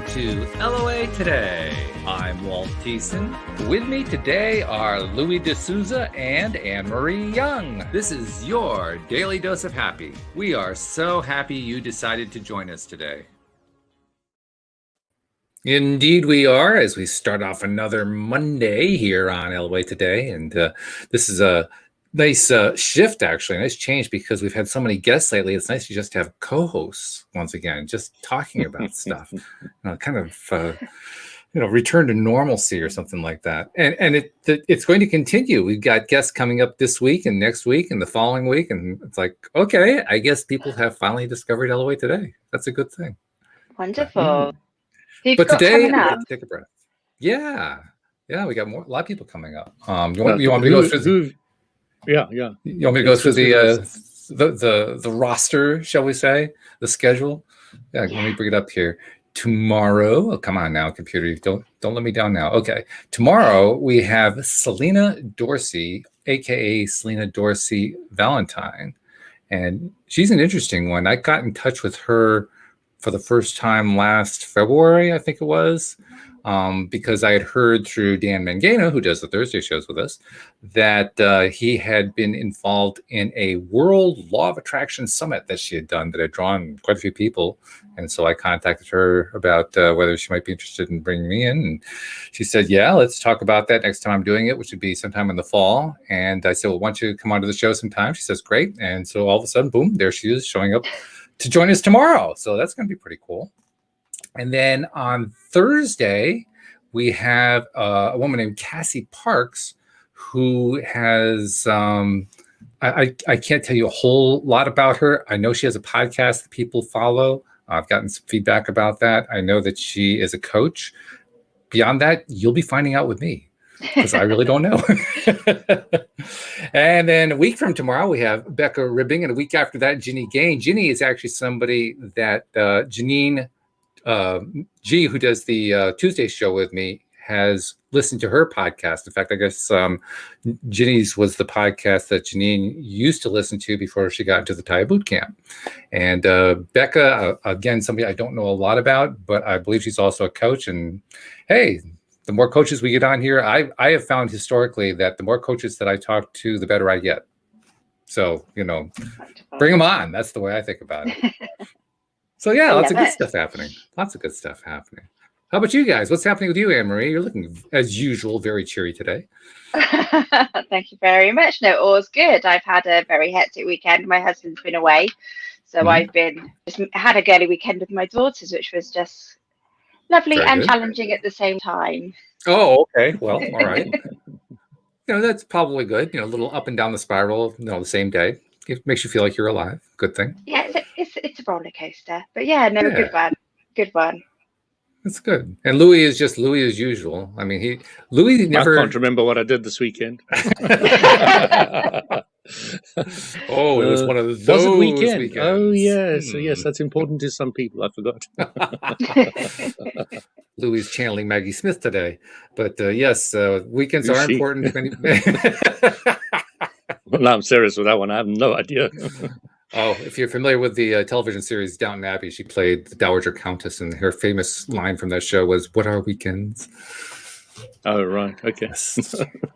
to LOA Today. I'm Walt Thiessen. With me today are Louis D'Souza and Anne-Marie Young. This is your Daily Dose of Happy. We are so happy you decided to join us today. Indeed we are, as we start off another Monday here on LOA Today. And this is a nice shift, actually, a nice change, because we've had so many guests lately. It's nice to just have co-hosts once again, just talking about stuff, kind of, return to normalcy or something like that. And it's going to continue. We've got guests coming up this week and next week and the following week. And it's like, okay, I guess people have finally discovered LOA Today. That's a good thing. Wonderful. But today, let's take a breath. Yeah, we got a lot of people coming up. You want me to go through? Yeah. You want me to go through the roster, shall we say, the schedule? Yeah, let me bring it up here. Tomorrow, oh, come on now, computer, don't let me down now. Okay, tomorrow we have Selena Dorsey, aka Selena Dorsey Valentine, and she's an interesting one. I got in touch with her for the first time last February, I think it was. Because I had heard through Dan Mangano, who does the Thursday shows with us, that he had been involved in a World Law of Attraction Summit that she had done that had drawn quite a few people. And so I contacted her about whether she might be interested in bringing me in. And she said, yeah, let's talk about that next time I'm doing it, which would be sometime in the fall. And I said, well, why don't you come onto the show sometime? She says, great. And so all of a sudden, boom, there she is showing up to join us tomorrow. So that's going to be pretty cool. And then on Thursday, we have a woman named Cassie Parks, who has, I can't tell you a whole lot about her. I know she has a podcast that people follow. I've gotten some feedback about that. I know that she is a coach. Beyond that, you'll be finding out with me, because I really don't know. And then a week from tomorrow, we have Becca Ribbing. And a week after that, Ginny Gain. Ginny is actually somebody that Janine G, who does the Tuesday show with me, has listened to her podcast. In fact, I guess Ginny's was the podcast that Janine used to listen to before she got into the Thai boot camp. And Becca, again, somebody I don't know a lot about, but I believe she's also a coach. And hey, the more coaches we get on here, I have found historically that the more coaches that I talk to, the better I get. So, bring them on. That's the way I think about it. So yeah, lots of good stuff happening. Lots of good stuff happening. How about you guys? What's happening with you, Anne-Marie? You're looking, as usual, very cheery today. Thank you very much. No, all's good. I've had a very hectic weekend. My husband's been away, so I've had a girly weekend with my daughters, which was just lovely and challenging at the same time. Oh, okay. Well, all right. That's probably good. A little up and down the spiral, the same day. It makes you feel like you're alive. Good thing. Yeah, it's a roller coaster, but good one. That's good. And Louis is just Louis as usual. I mean, Louis never. I can't remember what I did this weekend. Oh, it was one of those weekends. Oh, yes. Yes, that's important to some people. I forgot. Louis is channeling Maggie Smith today. But yes, weekends are important. Well, I'm serious with that one. I have no idea. Oh, if you're familiar with the television series Downton Abbey, she played the Dowager Countess, and her famous line from that show was, "What are weekends?" Oh, right. Okay.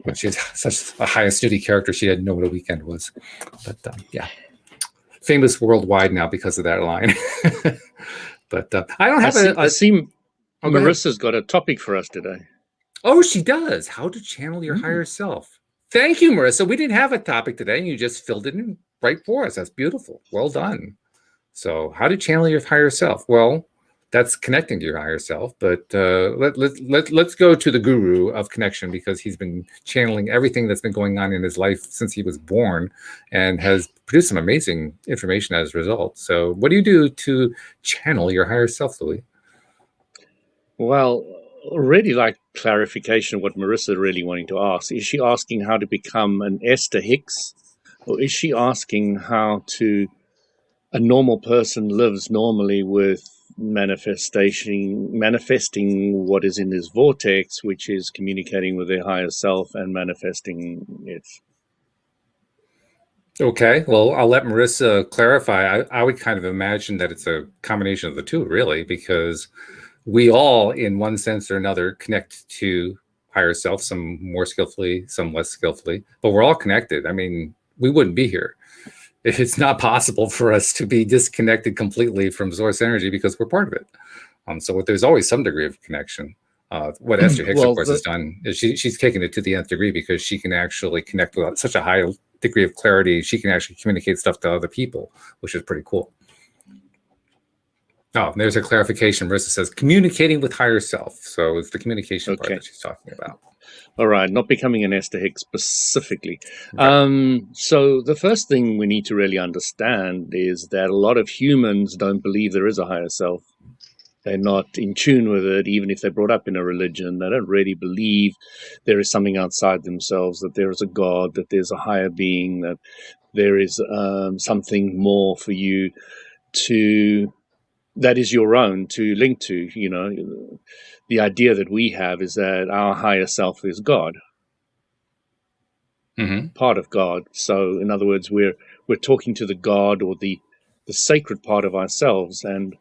When she had such a high and snooty character, she didn't know what a weekend was. But yeah, famous worldwide now because of that line. But I don't have I see Marissa's got a topic for us today. Oh, she does. How to channel your higher self. Thank you, Marissa. We didn't have a topic today, and you just filled it in right for us. That's beautiful. Well done. So how to channel your higher self? Well, that's connecting to your higher self. But let's go to the guru of connection, because he's been channeling everything that's been going on in his life since he was born and has produced some amazing information as a result. So what do you do to channel your higher self, Louis? Well, really like clarification of what Marissa really wanting to ask. Is she asking how to become an Esther Hicks? Or is she asking how a normal person lives normally with manifesting what is in this vortex, which is communicating with their higher self and manifesting it? Okay, well, I'll let Marissa clarify. I would kind of imagine that it's a combination of the two, really, because we all, in one sense or another, connect to higher self, some more skillfully, some less skillfully, but we're all connected. I mean, we wouldn't be here. It's not possible for us to be disconnected completely from source energy because we're part of it. So there's always some degree of connection. What Esther Hicks, Well, of course, has done is she's taken it to the nth degree because she can actually connect with such a high degree of clarity. She can actually communicate stuff to other people, which is pretty cool. Oh, there's a clarification. Marissa says communicating with higher self. So it's the communication part that she's talking about. All right, not becoming an Esther Hicks specifically. Right. So the first thing we need to really understand is that a lot of humans don't believe there is a higher self. They're not in tune with it, even if they're brought up in a religion. They don't really believe there is something outside themselves, that there is a God, that there's a higher being, that there is something more for you that is your own to link to. You know, the idea that we have is that our higher self is God, part of God. So, in other words, we're talking to the God or the sacred part of ourselves, and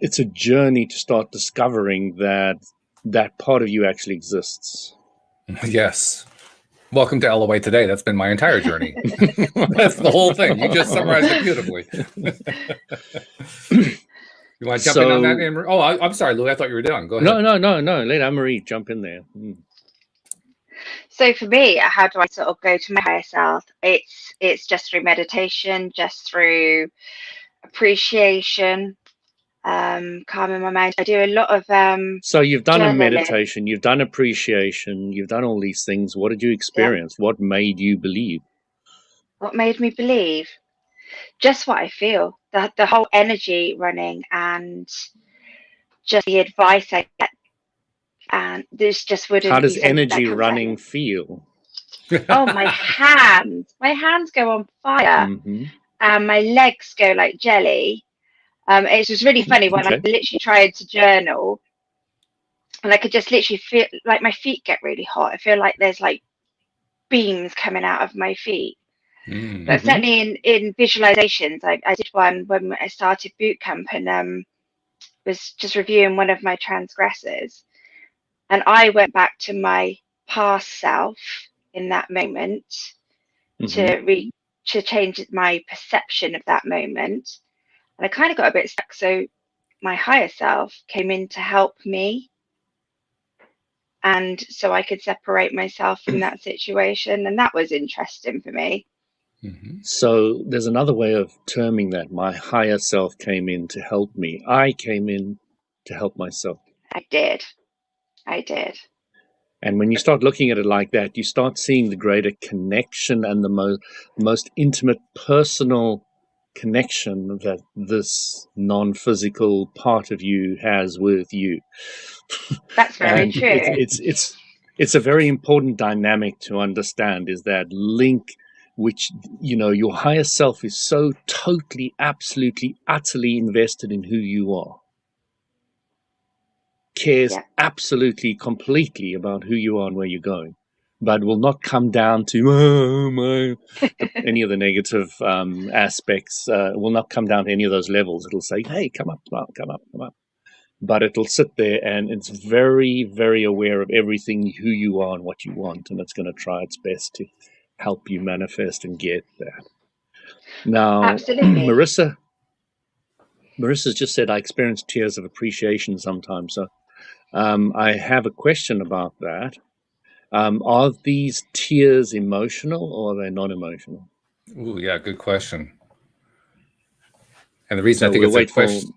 it's a journey to start discovering that part of you actually exists. Yes. Welcome to LOA today. That's been my entire journey. That's the whole thing. You just summarized it beautifully. You want to jump in on that, Anne-Marie? Oh, I'm sorry, Lou. I thought you were done. Go ahead. No. Let Anne-Marie jump in there. So for me, how do I sort of go to my higher self? It's just through meditation, just through appreciation, calming my mind. I do a lot of So you've done journaling. a meditation, you've done appreciation, you've done all these things. What did you experience? What made you believe? What made me believe? Just what I feel. The whole energy running and just the advice I get. And this just wouldn't. How does energy running feel? Oh, my hands go on fire, and my legs go like jelly. It was really funny when I literally tried to journal, and I could just literally feel like my feet get really hot. I feel like there's like beams coming out of my feet. But certainly in visualizations, I did one when I started boot camp, and was just reviewing one of my transgressors, and I went back to my past self in that moment to change my perception of that moment. And I kind of got a bit stuck. So my higher self came in to help me. And so I could separate myself from that situation. And that was interesting for me. So there's another way of terming that. My higher self came in to help me. I came in to help myself. I did. And when you start looking at it like that, you start seeing the greater connection and the most intimate personal connection that this non-physical part of you has with you. That's very true. It's a very important dynamic to understand, is that link, which, you know, your higher self is so totally, absolutely, utterly invested in who you are. Cares absolutely, completely about who you are and where you're going, but will not come down to any of the negative aspects. Will not come down to any of those levels. It'll say, hey, come up. But it'll sit there and it's very, very aware of everything, who you are and what you want, and it's going to try its best to help you manifest and get that. Now, absolutely. Marissa's just said, I experience tears of appreciation sometimes. So I have a question about that. Are these tears emotional or are they non-emotional? Ooh, yeah, good question. And the reason I think it's a question,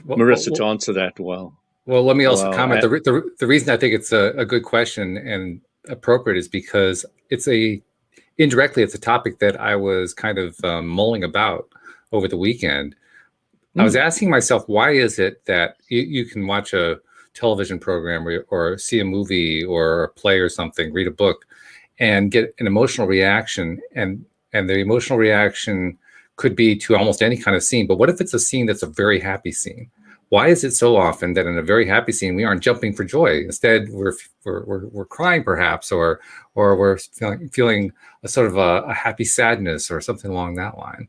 Marissa to answer that well. Well, let me also comment. The reason I think it's a good question and appropriate is because it's indirectly it's a topic that I was kind of mulling about over the weekend. I was asking myself, why is it that you can watch a television program or see a movie or a play or something, read a book, and get an emotional reaction, and the emotional reaction could be to almost any kind of scene. But what if it's a scene that's a very happy scene? Why is it so often that in a very happy scene we aren't jumping for joy? Instead, we're crying perhaps, or we're feeling a sort of a happy sadness or something along that line.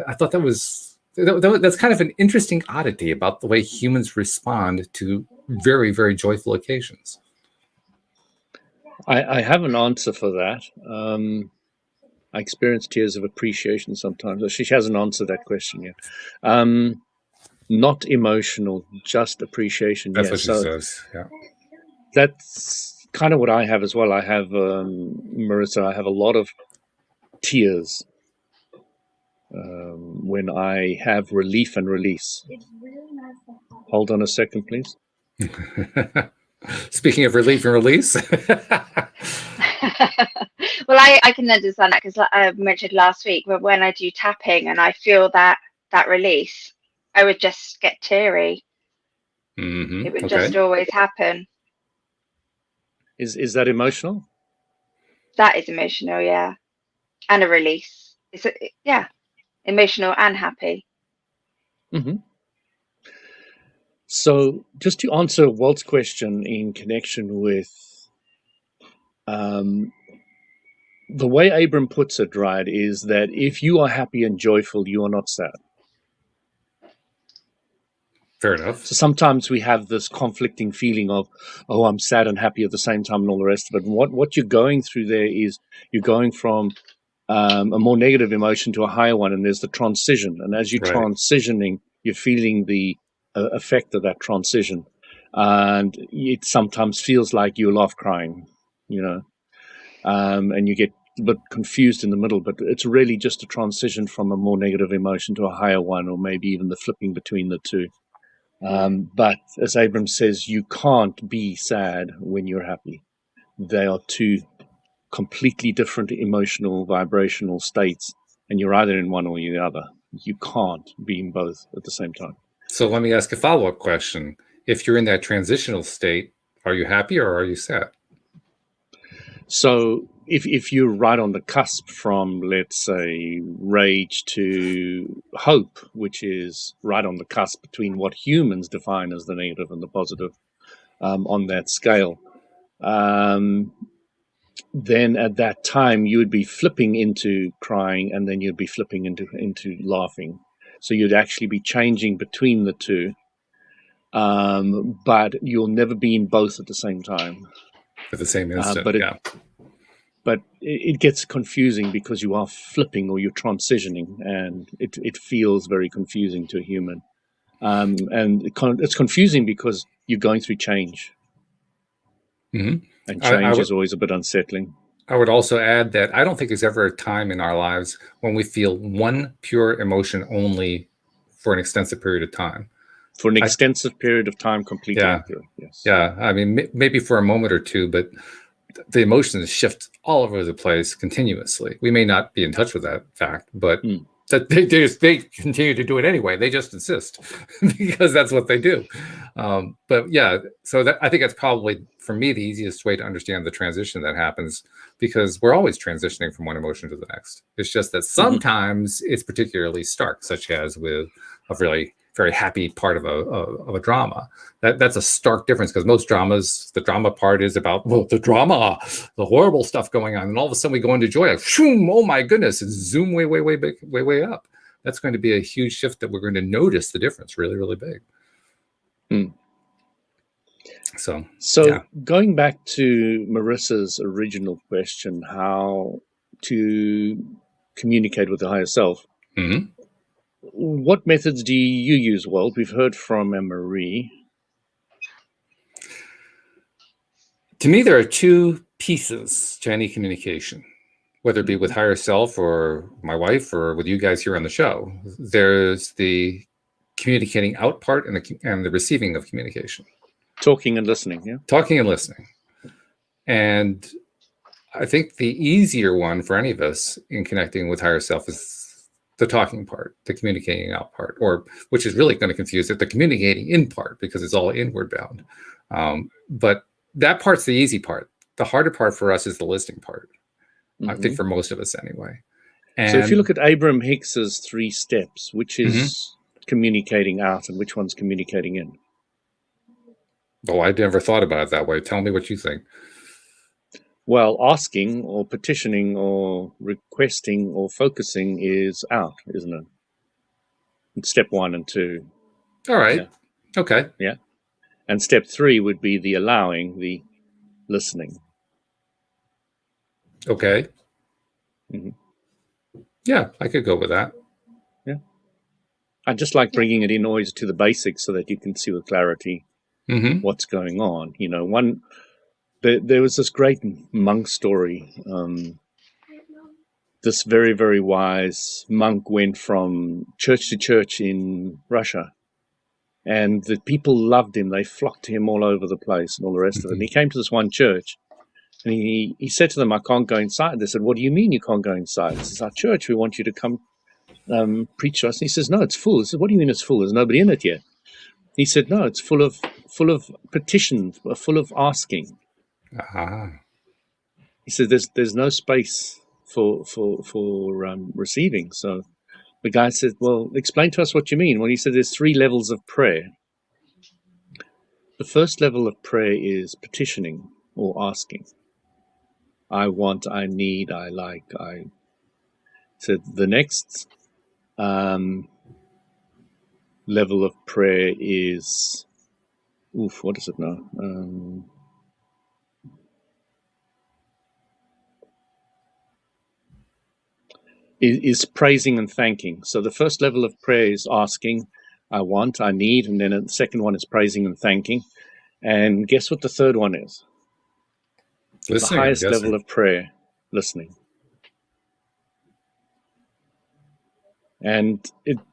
I thought that was That's kind of an interesting oddity about the way humans respond to very, very joyful occasions. I have an answer for that. I experience tears of appreciation sometimes. She hasn't answered that question yet. Not emotional, just appreciation. That's Yes. what she So says. Yeah. that's kind of what I have as well. I have, Marissa, I have a lot of tears when I have relief and release. Hold on a second, please. Speaking of relief and release. Well, I can understand that because I mentioned last week, but when I do tapping and I feel that release, I would just get teary. It would just always happen. Is that emotional? That is emotional, yeah, and a release. Yeah, emotional and happy. Mm-hmm. So, just to answer Walt's question in connection with the way Abram puts it, right, is that if you are happy and joyful, you are not sad. Fair enough. So sometimes we have this conflicting feeling of, oh, I'm sad and happy at the same time and all the rest of it. And what you're going through there is you're going from a more negative emotion to a higher one, and there's the transition. And as you're transitioning, you're feeling the effect of that transition. And it sometimes feels like you're laugh crying, and you get a bit confused in the middle, but it's really just a transition from a more negative emotion to a higher one, or maybe even the flipping between the two. But as Abram says, you can't be sad when you're happy. They are two completely different emotional, vibrational states, and you're either in one or the other. You can't be in both at the same time. So let me ask a follow-up question. If you're in that transitional state, are you happy or are you sad? So if you're right on the cusp from, let's say, rage to hope, which is right on the cusp between what humans define as the negative and the positive on that scale, then at that time you would be flipping into crying, and then you'd be flipping into laughing. So you'd actually be changing between the two, but you'll never be in both at the same time. At the same instant, But it gets confusing because you are flipping or you're transitioning, and it feels very confusing to a human. And it's confusing because you're going through change. Mm-hmm. And change is always a bit unsettling. I would also add that I don't think there's ever a time in our lives when we feel one pure emotion only for an extensive period of time. For an extensive period of time, completely accurate, yes. Yeah, I mean, maybe for a moment or two, but the emotions shift all over the place continuously. We may not be in touch with that fact, but that they continue to do it anyway. They just insist because that's what they do. But yeah, so I think that's probably, for me, the easiest way to understand the transition that happens, because we're always transitioning from one emotion to the next. It's just that sometimes it's particularly stark, such as with a really very happy part of a drama. That's a stark difference, because most dramas, the drama part is about the drama, the horrible stuff going on, and all of a sudden we go into joy, like, shoom, oh my goodness, and zoom way big, way up. That's going to be a huge shift that we're going to notice the difference really, really big. So going back to Marissa's original question, how to communicate with the higher self. What methods do you use, Walt? We've heard from Marie. To me, there are two pieces to any communication, whether it be with higher self or my wife or with you guys here on the show. There's the communicating out part and the receiving of communication. Talking and listening, yeah? Talking and listening. And I think the easier one for any of us in connecting with higher self is the talking part, the communicating out part, or which is really going to confuse it, the communicating in part, because it's all inward bound. But that part's the easy part. The harder part for us is the listening part. I think for most of us anyway. And so if you look at Abram Hicks's 3 steps, which is communicating out and which one's communicating in? Oh, I never thought about it that way. Tell me what you think. Well, asking or petitioning or requesting or focusing is out, isn't it? Step 1 and 2. All right. Yeah. Okay. Yeah. And step 3 would be the allowing, the listening. Okay. Mhm. Yeah, I could go with that. I just like bringing it in always to the basics so that you can see with clarity Mm-hmm. what's going on. You know, there was this great monk story. This very, very wise monk went from church to church in Russia, and the people loved him. They flocked to him all over the place and all the rest of it. And he came to this one church, and he said to them, "I can't go inside." They said, "What do you mean you can't go inside? This is our church. We want you to come preach to us." And he says, "No, it's full." He said, "What do you mean it's full? There's nobody in it yet." He said, "No, it's full of petitions, full of asking." Ah. He said, "There's no space for receiving." So the guy said, "Well, explain to us what you mean." Well, he said, "There's 3 levels of prayer. The first level of prayer is petitioning or asking. I want, I need, I like, I." Said the next level of prayer is, what is it now? Is praising and thanking. So the first level of prayer is asking, I want, I need, and then the second one is praising and thanking. And guess what the third one is? Listening, the highest level of prayer, listening. And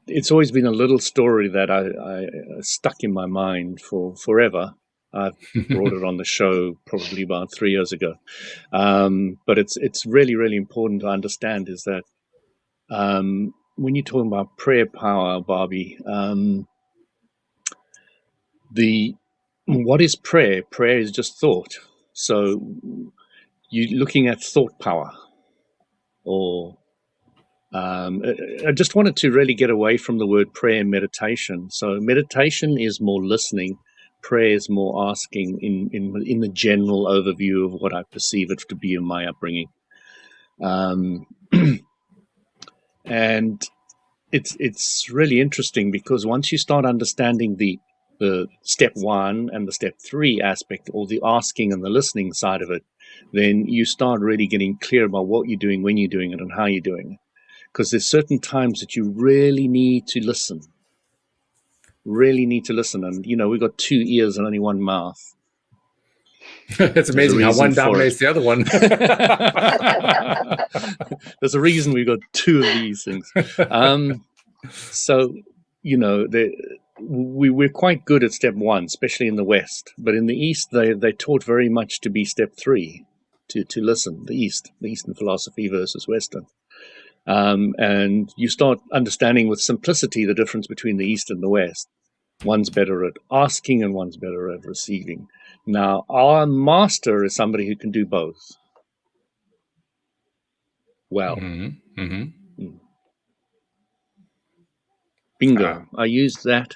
it's always been a little story that I stuck in my mind for forever. I've brought it on the show probably about 3 years ago. But it's really, really important to understand is that when you're talking about prayer power, Barbie, what is prayer? Prayer is just thought. So you're looking at thought power, or I just wanted to really get away from the word prayer and meditation. So meditation is more listening, prayer is more asking in the general overview of what I perceive it to be in my upbringing. And it's really interesting because once you start understanding the step 1 and the step 3 aspect, or the asking and the listening side of it, then you start really getting clear about what you're doing, when you're doing it, and how you're doing it. Because there's certain times that you really need to listen. And, you know, we've got 2 ears and only 1 mouth. It's amazing how one dominates the other one. There's a reason we've got 2 of these things. So, you know, we're quite good at step 1, especially in the West. But in the East, they taught very much to be step 3, to listen. The Eastern philosophy versus Western. And you start understanding with simplicity the difference between the East and the West. One's better at asking and one's better at receiving. Now, our master is somebody who can do both well. Mm-hmm. Mm-hmm. Bingo. I used that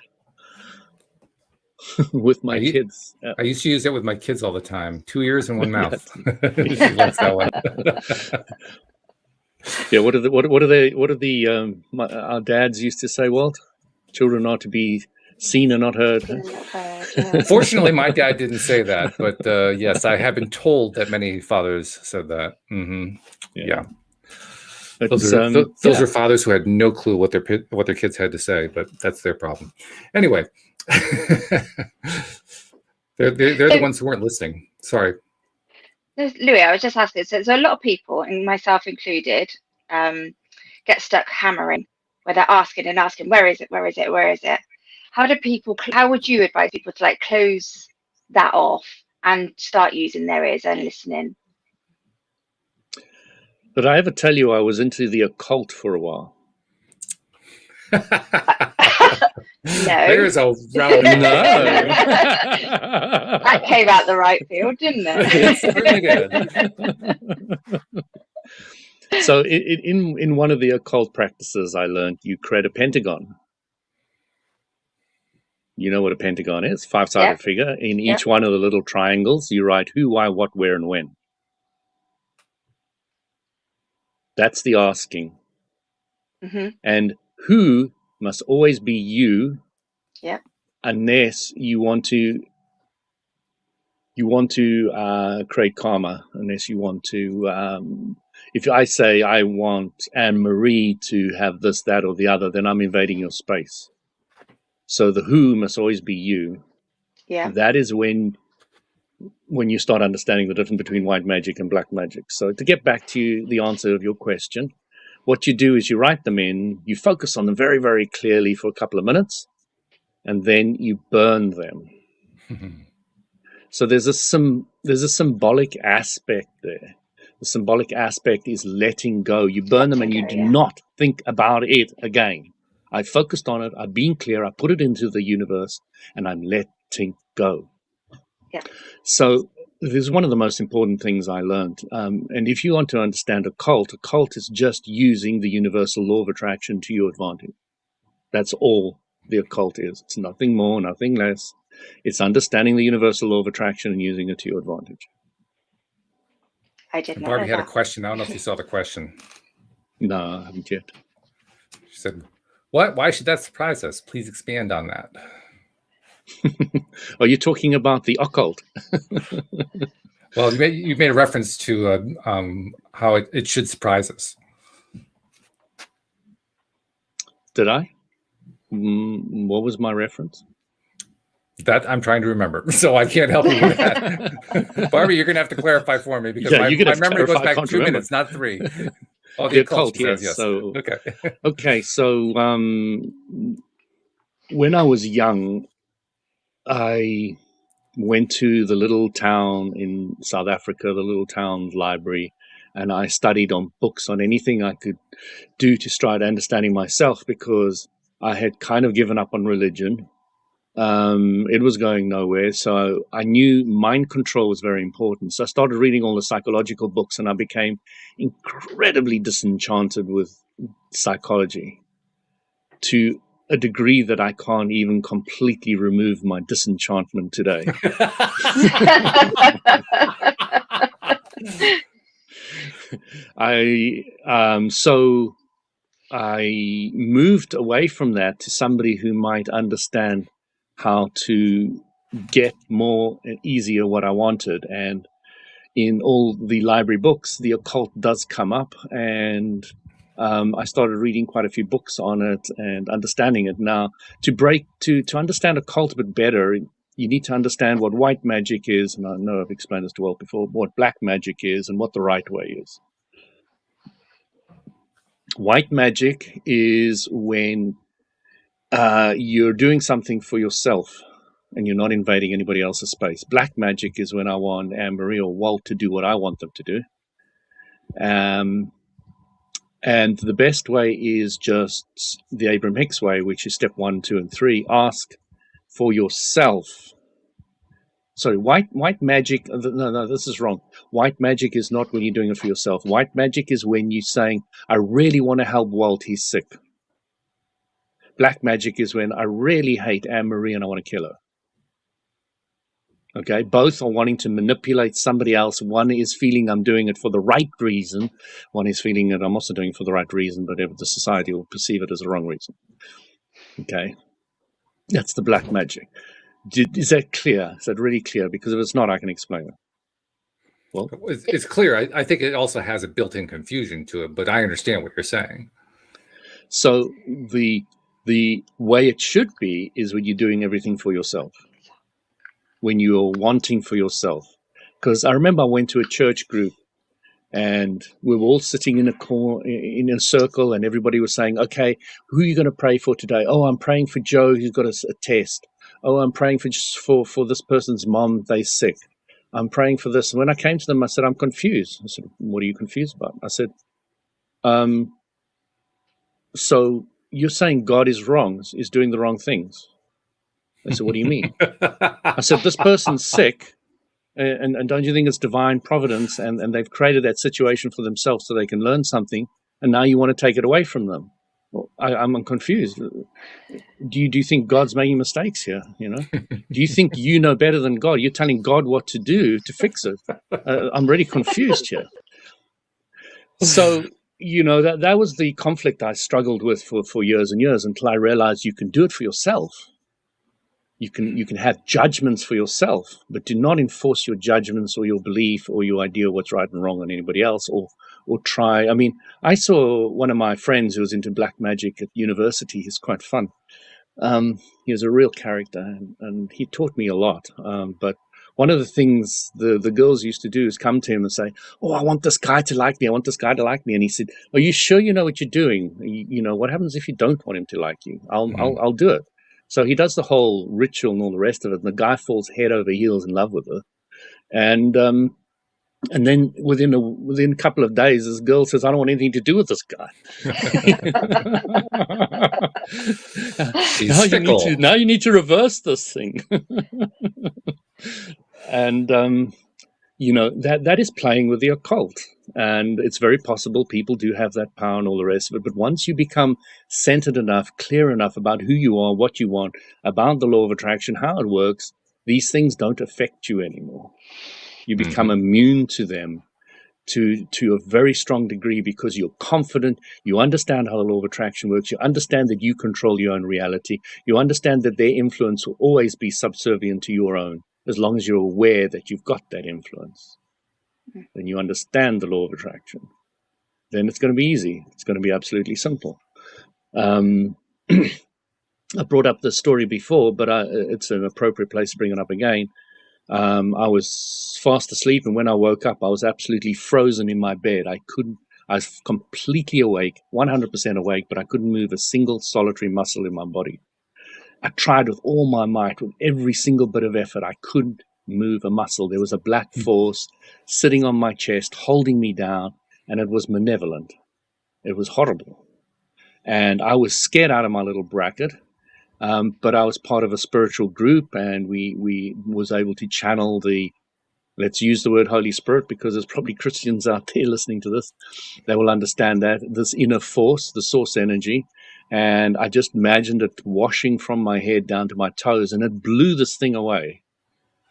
with my kids. I used to use it with my kids all the time. 2 ears and 1 mouth. She likes that one. Yeah, our dads used to say, Walt? Children are to be seen and not heard. Yeah. Fortunately, my dad didn't say that, but yes, I have been told that many fathers said that. Mm-hmm. Yeah. Those are fathers who had no clue what their kids had to say, but that's their problem. Anyway, they're the ones who weren't listening. Sorry. Louis, I was just asking, so a lot of people, and myself included, get stuck hammering, where they're asking and asking, where is it? How would you advise people to like close that off and start using their ears and listening? Did I ever tell you I was into the occult for a while? No. There's a round. No. That came out the right field, didn't it? It certainly did. So in one of the occult practices I learned, you create a pentagon. You know what a pentagon is? 5-sided figure. In each one of the little triangles, you write who, why, what, where, and when. That's the asking. Mm-hmm. And who must always be you, Yep. unless you want to create karma, unless you want to, if I say I want Anne-Marie to have this, that, or the other, then I'm invading your space. So the who must always be you. Yeah. That is when you start understanding the difference between white magic and black magic. So to get back to the answer of your question, what you do is you write them in, you focus on them very, very clearly for a couple of minutes, and then you burn them. So there's a symbolic aspect there. The symbolic aspect is letting go. You burn them and you do not think about it again. I focused on it, I've been clear, I put it into the universe, and I'm letting go. Yeah. So this is one of the most important things I learned. And if you want to understand a cult is just using the universal law of attraction to your advantage. That's all the occult is. It's nothing more, nothing less. It's understanding the universal law of attraction and using it to your advantage. I did not Barbie know had that. a question. I don't know if you saw the question. No, I haven't yet. She said, why should that surprise us? Please expand on that. Are you talking about the occult? Well, you made a reference to how it should surprise us. Did I? What was my reference? That I'm trying to remember, so I can't help you with that. Barbie, you're going to have to clarify for me because my memory goes back 2 minutes, not 3. Oh, the occult, yes. So, okay. So when I was young, I went to the little town in South Africa, the little town library, and I studied on books on anything I could do to start understanding myself, because I had kind of given up on religion. It was going nowhere, so I knew mind control was very important. So I started reading all the psychological books, and I became incredibly disenchanted with psychology, to a degree that I can't even completely remove my disenchantment today. So I moved away from that to somebody who might understand how to get more and easier what I wanted. And in all the library books, the occult does come up, and I started reading quite a few books on it and understanding it. Now, to understand occult a bit better, you need to understand what white magic is, and I know I've explained this to well before, what black magic is and what the right way is. White magic is when you're doing something for yourself and you're not invading anybody else's space. Black magic is when I want Anne-Marie or Walt to do what I want them to do. And the best way is just the Abraham Hicks way, which is step 1, 2, and 3. Ask for yourself. Sorry, white magic. No, this is wrong. White magic is not when you're doing it for yourself. White magic is when you're saying, I really want to help Walt, he's sick. Black magic is when I really hate Anne-Marie and I want to kill her. Okay, both are wanting to manipulate somebody else. One is feeling I'm doing it for the right reason. One is feeling that I'm also doing it for the right reason, but the society will perceive it as the wrong reason. Okay, that's the black magic. Is that clear? Is that really clear? Because if it's not, I can explain it. Well, it's clear. I think it also has a built-in confusion to it, but I understand what you're saying. So the way it should be is when you're doing everything for yourself, when you're wanting for yourself. Because I remember I went to a church group and we were all sitting in a circle, and everybody was saying, okay, who are you going to pray for today? Oh, I'm praying for Joe who's got a test. Oh, I'm praying for this person's mom, they're sick. I'm praying for this. And when I came to them, I said, I'm confused. I said, what are you confused about? I said, so you're saying God is wrong, is doing the wrong things. I said, what do you mean? I said, this person's sick, and don't you think it's divine providence, and they've created that situation for themselves so they can learn something, and now you want to take it away from them? Well, I'm confused. Do you think God's making mistakes here? You know, do you think you know better than God? You're telling God what to do to fix it. I'm really confused here. So that was the conflict I struggled with for years and years, until I realized you can do it for yourself. You can have judgments for yourself, but do not enforce your judgments or your belief or your idea of what's right and wrong on anybody else, or try. I mean, I saw one of my friends who was into black magic at university. He's quite fun. He was a real character, and he taught me a lot. But one of the things the girls used to do is come to him and say, "Oh, I want this guy to like me. I want this guy to like me." And he said, "Are you sure you know what you're doing? What happens if you don't want him to like you? I'll do it." So he does the whole ritual and all the rest of it. And the guy falls head over heels in love with her, and then within a couple of days, this girl says, "I don't want anything to do with this guy." Now you need to reverse this thing. And that is playing with the occult, and it's very possible people do have that power and all the rest of it. But once you become centered enough, clear enough about who you are, what you want, about the law of attraction, how it works, these things don't affect you anymore. You become immune to them to a very strong degree, because you're confident, you understand how the law of attraction works, you understand that you control your own reality, you understand that their influence will always be subservient to your own, as long as you're aware that you've got that influence. Then you understand the law of attraction. Then it's going to be easy. It's going to be absolutely simple. I brought up this story before, but it's an appropriate place to bring it up again. I was fast asleep, and when I woke up, I was absolutely frozen in my bed. I was completely awake, 100% awake, but I couldn't move a single solitary muscle in my body. I tried with all my might, with every single bit of effort. I couldn't move a muscle. There was a black force sitting on my chest, holding me down, and it was malevolent. It was horrible. And I was scared out of my little bracket. But I was part of a spiritual group, and we was able to channel let's use the word Holy Spirit, because there's probably Christians out there listening to this. They will understand that, this inner force, the source energy. And I just imagined it washing from my head down to my toes, and it blew this thing away.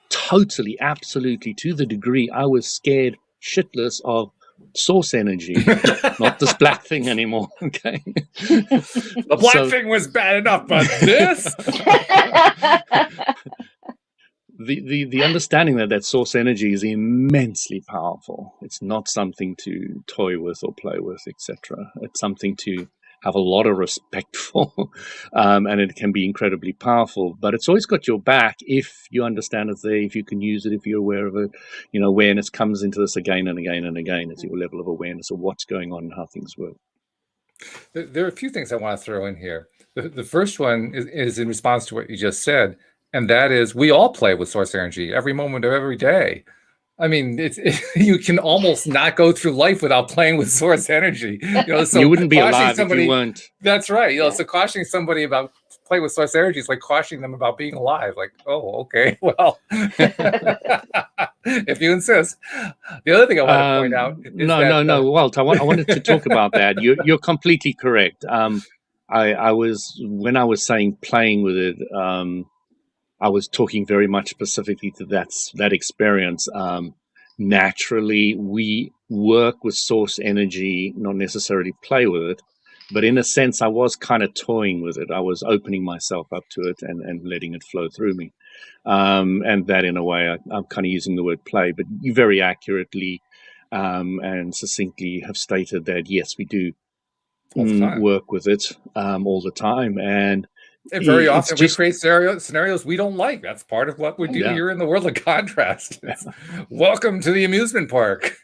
Totally, absolutely, to the degree I was scared shitless of source energy, not this black thing anymore. Okay. The black thing was bad enough, but this the understanding that source energy is immensely powerful. It's not something to toy with or play with, etc. It's something to have a lot of respect for, and it can be incredibly powerful. But it's always got your back if you understand it's there, if you can use it, if you're aware of it. Awareness comes into this again and again and again. It's your level of awareness of what's going on and how things work. There are a few things I want to throw in here. The first one is in response to what you just said, and that is, we all play with source energy every moment of every day. I mean, you can almost not go through life without playing with source energy. So you wouldn't be alive if you weren't. That's right. So cautioning somebody about playing with source energy is like cautioning them about being alive. Like, oh, okay, well, if you insist. The other thing I want to point out is no, Walt. I wanted to talk about that. You're completely correct. I was, when I was saying playing with it, I was talking very much specifically to that experience. Naturally, we work with source energy, not necessarily play with it, but in a sense, I was kind of toying with it. I was opening myself up to it and letting it flow through me. And that, in a way, I'm kind of using the word play, but you very accurately and succinctly have stated that, yes, we do work with it all the time. And very often we create scenarios we don't like. That's part of what we do here in the world of contrast. Welcome to the amusement park.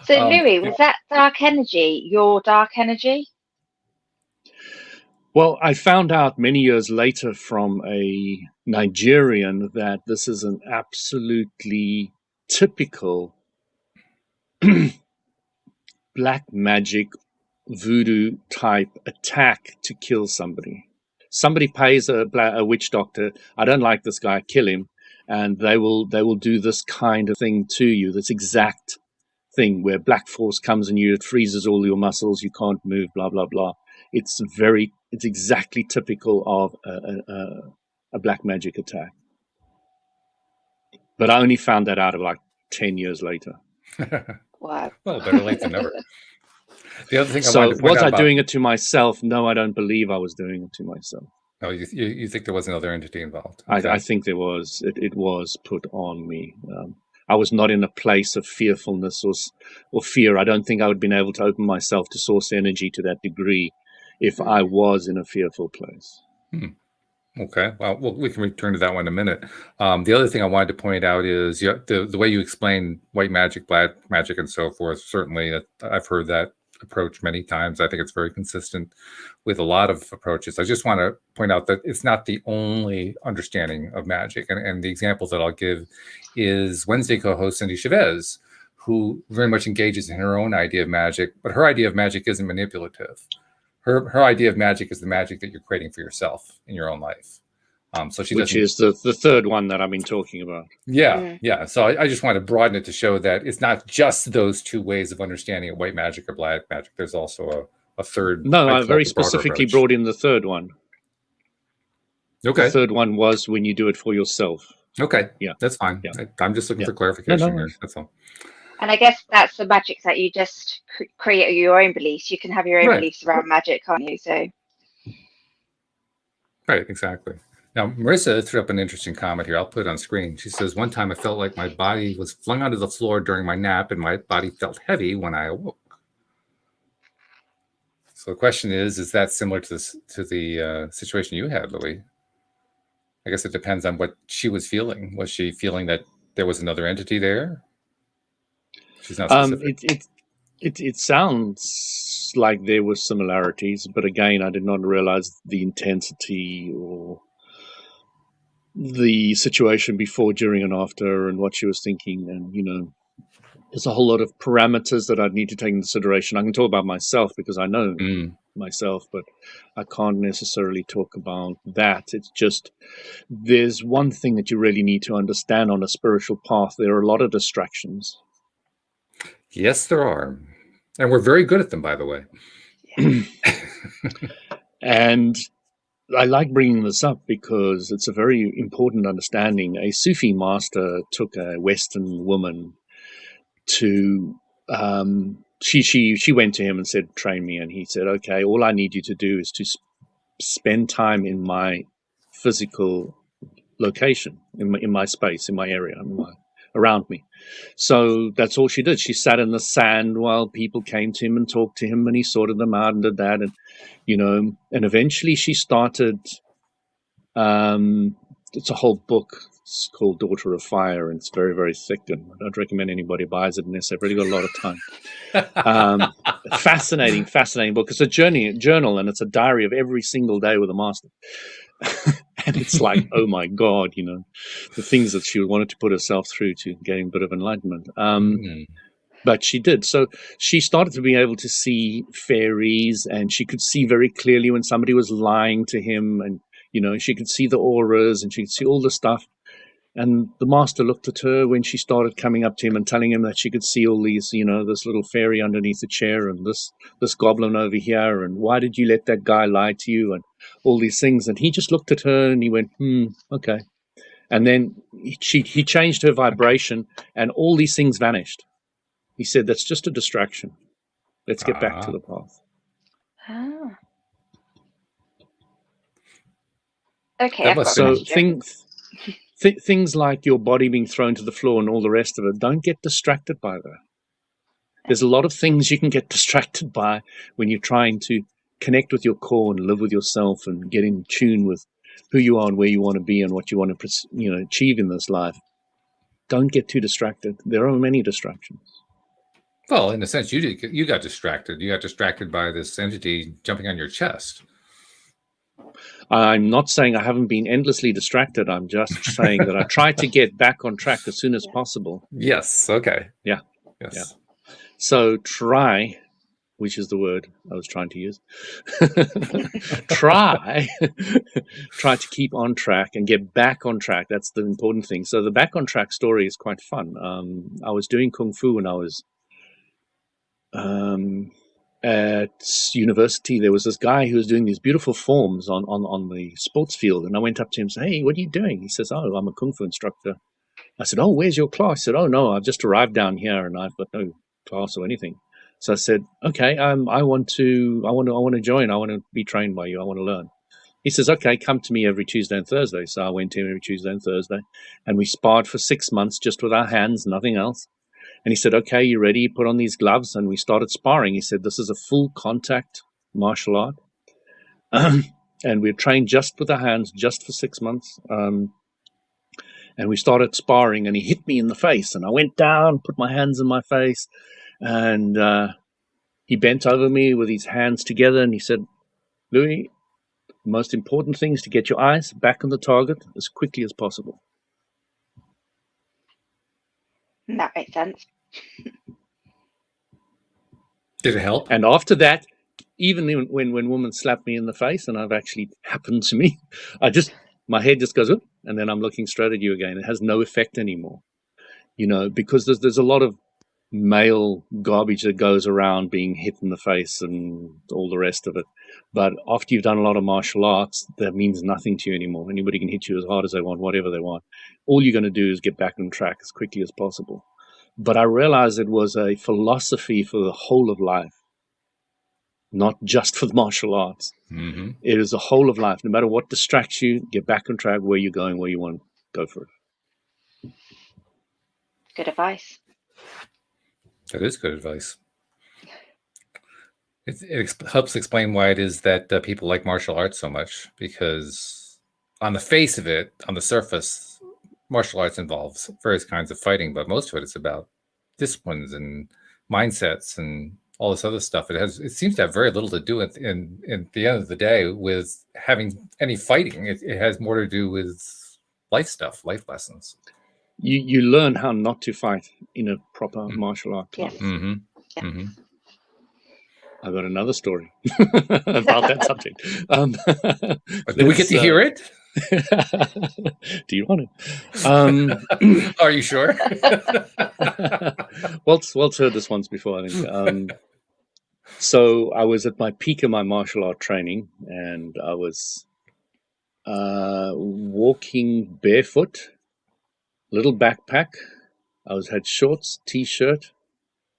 So, Louis, was that dark energy your dark energy? Well, I found out many years later from a Nigerian that this is an absolutely typical black magic voodoo type attack to kill somebody. Somebody pays a witch doctor, I don't like this guy, kill him, and they will do this kind of thing to you. This exact thing where black force comes in you, it freezes all your muscles, you can't move, blah blah blah. It's exactly typical of a black magic attack. But I only found that out of like 10 years later. Wow. Well, better late than never. The other thing I So wanted to point was out I about, doing it to myself? No, I don't believe I was doing it to myself. oh, you think there was another entity involved? Okay. I think there was. It was put on me. I was not in a place of fearfulness or fear. I don't think I would have been able to open myself to source energy to that degree if I was in a fearful place. Okay. Well, we can return to that one in a minute. The other thing I wanted to point out is the way you explain white magic, black magic, and so forth. Certainly, I've heard that approach many times. I think it's very consistent with a lot of approaches. I just want to point out that it's not the only understanding of magic. And the example that I'll give is Wednesday co-host Cindy Chavez, who very much engages in her own idea of magic, but her idea of magic isn't manipulative. Her idea of magic is the magic that you're creating for yourself in your own life. So she Which doesn't. is the third one that I've been talking about. Yeah. So I just want to broaden it to show that it's not just those two ways of understanding white magic or black magic. There's also a third. No, I'd I call very it the broader specifically approach. brought in the third one. Okay. The third one was when you do it for yourself. Okay. Yeah. That's fine. Yeah. I'm just looking Yeah. for clarification No. here. That's all. And I guess that's the magic, that you just create your own beliefs. You can have your own Right. beliefs around magic, can't you? So Right, exactly. Now, Marissa threw up an interesting comment here. I'll put it on screen. She says, one time I felt like my body was flung onto the floor during my nap and my body felt heavy when I awoke. So the question is that similar to the situation you had, Louis? I guess it depends on what she was feeling. Was she feeling that there was another entity there? She's not specific. It sounds like there were similarities, but again, I did not realize the intensity or the situation before, during, and after, and what she was thinking. And there's a whole lot of parameters that I'd need to take into consideration. I can talk about myself because I know myself, but I can't necessarily talk about that. It's just, there's one thing that you really need to understand on a spiritual path. There are a lot of distractions. Yes, there are. And we're very good at them, by the way. And I like bringing this up because it's a very important understanding. A Sufi master took a Western woman to, she went to him and said, train me. And he said, okay, all I need you to do is to spend time in my physical location, in my space, in my area, around me. So that's all she did. She sat in the sand while people came to him and talked to him, and he sorted them out and did that. And, and eventually she started, it's a whole book. It's called Daughter of Fire, and it's very, very thick, and I don't recommend anybody buys it unless they've really got a lot of time. Fascinating book. It's a journal, and it's a diary of every single day with a master. And it's like, oh my God, the things that she wanted to put herself through to gain a bit of enlightenment. But she did. So she started to be able to see fairies, and she could see very clearly when somebody was lying to him, and, she could see the auras, and she could see all the stuff. And the master looked at her when she started coming up to him and telling him that she could see all these, this little fairy underneath the chair, and this goblin over here, and why did you let that guy lie to you, and all these things. And he just looked at her and he went, okay. And then he changed her vibration, and all these things vanished. He said, that's just a distraction. Let's get back to the path. Okay, I've got so things like your body being thrown to the floor and all the rest of it, don't get distracted by that. There's a lot of things you can get distracted by when you're trying to connect with your core and live with yourself and get in tune with who you are and where you want to be and what you want to achieve in this life. Don't get too distracted. There are many distractions. Well, in a sense, you got distracted. You got distracted by this entity jumping on your chest. I'm not saying I haven't been endlessly distracted. I'm just saying that I try to get back on track as soon as possible. Yes. Okay. Yeah. Yes. Yeah. So try, which is the word I was trying to use, try to keep on track and get back on track. That's the important thing. So the back on track story is quite fun. I was doing Kung Fu when I was at university. There was this guy who was doing these beautiful forms on the sports field. And I went up to him and said, hey, what are you doing? He says, oh, I'm a Kung Fu instructor. I said, oh, where's your class? He said, oh, no, I've just arrived down here and I've got no class or anything. So I said, okay, I want to join. I want to be trained by you. I want to learn. He says, okay, come to me every Tuesday and Thursday. So I went to him every Tuesday and Thursday, and we sparred for 6 months just with our hands, nothing else. And he said, okay, you ready? He put on these gloves, and we started sparring. He said, this is a full contact martial art. And we trained just with our hands, just for 6 months. And we started sparring, and he hit me in the face, and I went down, put my hands in my face, and he bent over me with his hands together, and he said, Louis, the most important thing is to get your eyes back on the target as quickly as possible. That makes sense. Did it help? And after that, even when women slap me in the face, and I've actually happened to me, my head just goes, and then I'm looking straight at you again. It has no effect anymore, because there's a lot of male garbage that goes around being hit in the face and all the rest of it. But after you've done a lot of martial arts, that means nothing to you anymore. Anybody can hit you as hard as they want, whatever they want. All you're going to do is get back on track as quickly as possible. But I realized it was a philosophy for the whole of life, not just for the martial arts. Mm-hmm. It is the whole of life. No matter what distracts you, get back on track where you're going, where you want to go for it. Good advice. That is good advice. It helps explain why it is that people like martial arts so much, because on the face of it, on the surface, martial arts involves various kinds of fighting, but most of it is about disciplines and mindsets and all this other stuff. It seems to have very little to do with, in the end of the day, with having any fighting. It has more to do with life stuff, life lessons. You learn how not to fight in a proper martial art class. Yes. Mm-hmm. Yes. Mm-hmm. I've got another story about that subject. Do we get to hear it? Do you want it? Are you sure? Walt's heard this once before, I think. So I was at my peak of my martial art training, and I was walking barefoot, little backpack. I had shorts, t-shirt,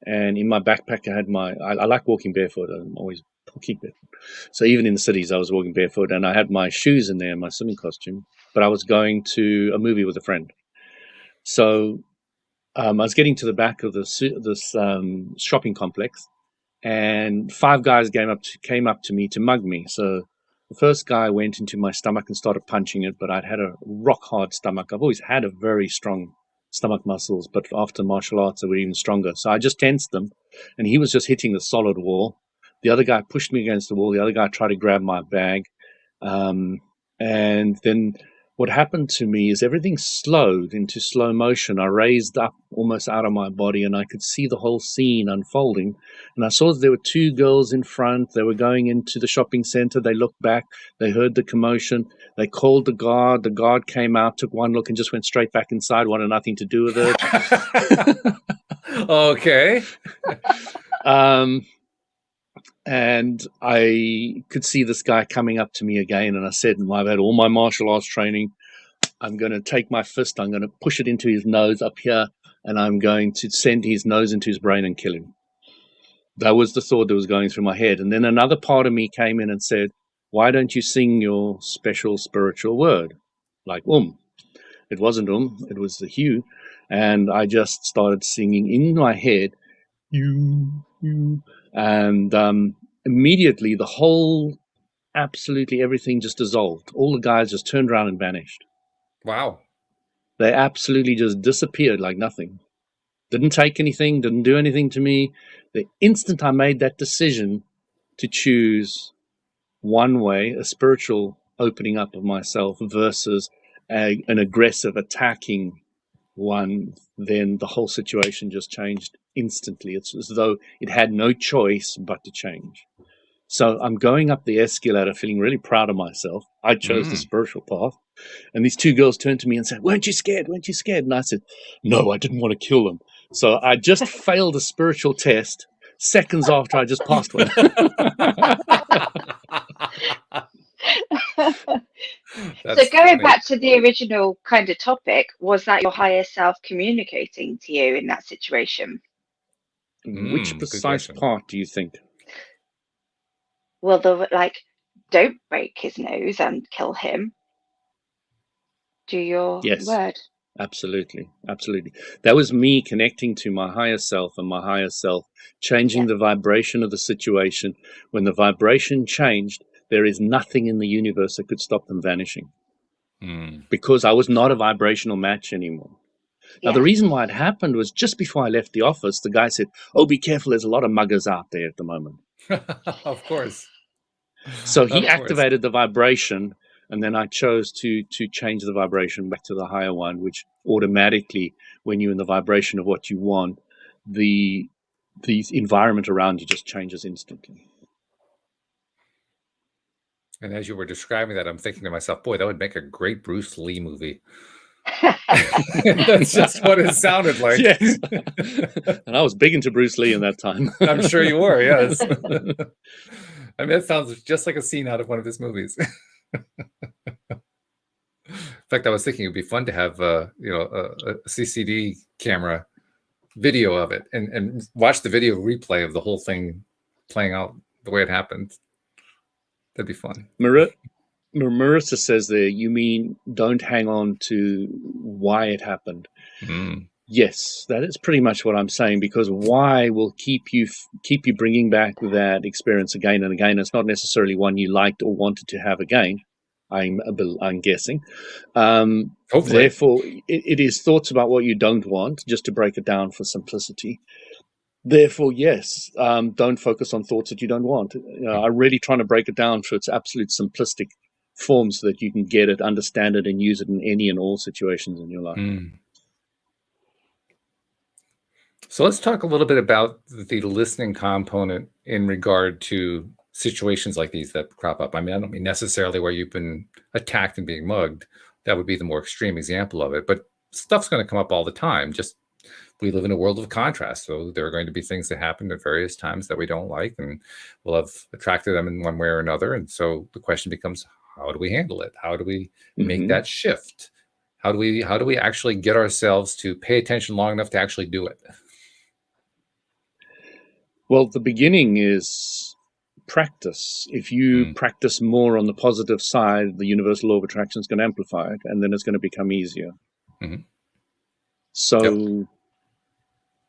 and in my backpack I had I like walking barefoot. I'm always walking barefoot. So even in the cities I was walking barefoot, and I had my shoes in there, my swimming costume, but I was going to a movie with a friend. So I was getting to the back of this shopping complex, and 5 guys came up to me to mug me. So the first guy went into my stomach and started punching it, but I'd had a rock hard stomach. I've always had a very strong stomach muscles, but after martial arts they were even stronger. So I just tensed them, and he was just hitting the solid wall. The other guy pushed me against the wall. The other guy tried to grab my bag. And then what happened to me is everything slowed into slow motion. I raised up almost out of my body, and I could see the whole scene unfolding. And I saw that there were 2 girls in front. They were going into the shopping center. They looked back. They heard the commotion. They called the guard. The guard came out, took one look, and just went straight back inside, wanted nothing to do with it. Okay. And I could see this guy coming up to me again, and I said, I've had all my martial arts training. I'm going to take my fist, I'm going to push it into his nose up here, and I'm going to send his nose into his brain and kill him. That was the thought that was going through my head. And then another part of me came in and said, why don't you sing your special spiritual word? Like It wasn't it was the Hugh. And I just started singing in my head, you. And immediately absolutely everything just dissolved. All the guys just turned around and vanished. Wow. They absolutely just disappeared like nothing. Didn't take anything, didn't do anything to me. The instant I made that decision to choose one way, a spiritual opening up of myself versus an aggressive attacking one, then the whole situation just changed instantly. It's as though it had no choice but to change. So I'm going up the escalator feeling really proud of myself. I chose the spiritual path. And these 2 girls turned to me and said, weren't you scared? Weren't you scared? And I said, no, I didn't want to kill them. So I just failed a spiritual test seconds after I just passed one. So going back to the original kind of topic, was that your higher self communicating to you in that situation? Which Good precise question. part do you think? Well, the like, don't break his nose and kill him. Do your Yes, word. absolutely. Absolutely. That was me connecting to my higher self, and my higher self changing Yeah. the vibration of the situation. When the vibration changed, there is nothing in the universe that could stop them vanishing, because I was not a vibrational match anymore. Now, the Yeah. reason why it happened was just before I left the office, the guy said, "Oh, be careful, there's a lot of muggers out there at the moment." Of course. So he Of course. activated the vibration, and then I chose to change the vibration back to the higher one, which automatically, when you're in the vibration of what you want, the environment around you just changes instantly. And as you were describing that, I'm thinking to myself, boy, that would make a great Bruce Lee movie. That's just what it sounded like. Yes. And I was big into Bruce Lee in that time. I'm sure you were, yes. I mean, that sounds just like a scene out of one of his movies. In fact, I was thinking it'd be fun to have, a CCD camera video of it and watch the video replay of the whole thing playing out the way it happened. That'd be fun. Marissa says there, you mean don't hang on to why it happened. Yes, that is pretty much what I'm saying, because why will keep you bringing back that experience again and again. It's not necessarily one you liked or wanted to have again, I'm guessing. Hopefully. Therefore, it is thoughts about what you don't want, just to break it down for simplicity. Therefore, yes, don't focus on thoughts that you don't want. I'm really trying to break it down for its absolute simplistic form so that you can get it, understand it, and use it in any and all situations in your life. So let's talk a little bit about the listening component in regard to situations like these that crop up. I mean, I don't mean necessarily where you've been attacked and being mugged. That would be the more extreme example of it. But stuff's going to come up all the time. Just we live in a world of contrast. So there are going to be things that happen at various times that we don't like, and we'll have attracted them in one way or another. And so the question becomes, how do we handle it? How do we make that shift? How do we actually get ourselves to pay attention long enough to actually do it? Well, the beginning is practice. If you practice more on the positive side, the universal law of attraction is going to amplify it, and then it's going to become easier. So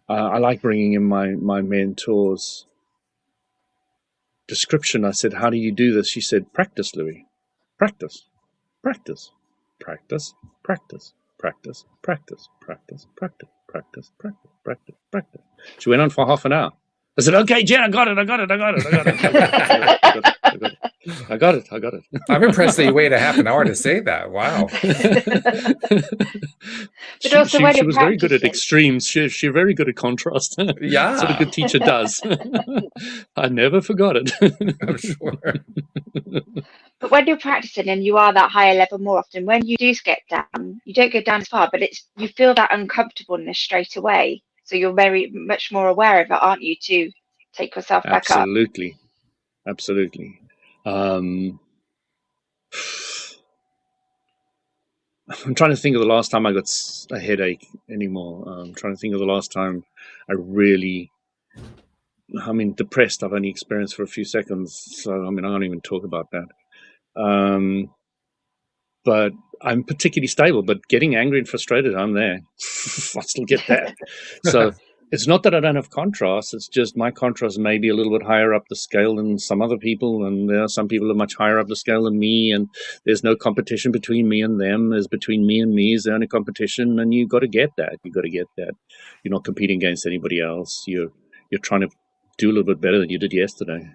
I like bringing in my mentor's description. I said, how do you do this? She said, practice, Louis. Practice, practice, practice, practice, practice, practice, practice, practice, practice, practice, practice, practice. She went on for half an hour. I said, okay, Jen, I got it. I'm impressed that you waited a half an hour to say that. Wow. But also when she you're was very good at practicing- extremes. She's very good at contrast. Yeah. That's what a good teacher does. I never forgot it. I'm sure. But when you're practicing and you are that higher level more often, when you do get down, you don't go down as far, but you feel that uncomfortableness straight away. So you're very much more aware of it, aren't you, to take yourself back up? Absolutely. I'm trying to think of the last time I got a headache anymore. I'm trying to think of the last time depressed. I've only experienced for a few seconds, so I don't even talk about that. But I'm particularly stable, but getting angry and frustrated, I'm there. I still get that. So it's not that I don't have contrast. It's just my contrast may be a little bit higher up the scale than some other people. And there are some people who are much higher up the scale than me. And there's no competition between me and them. There's between me and me is the only competition. And you've got to get that. You've got to get that. You're not competing against anybody else. You're trying to do a little bit better than you did yesterday.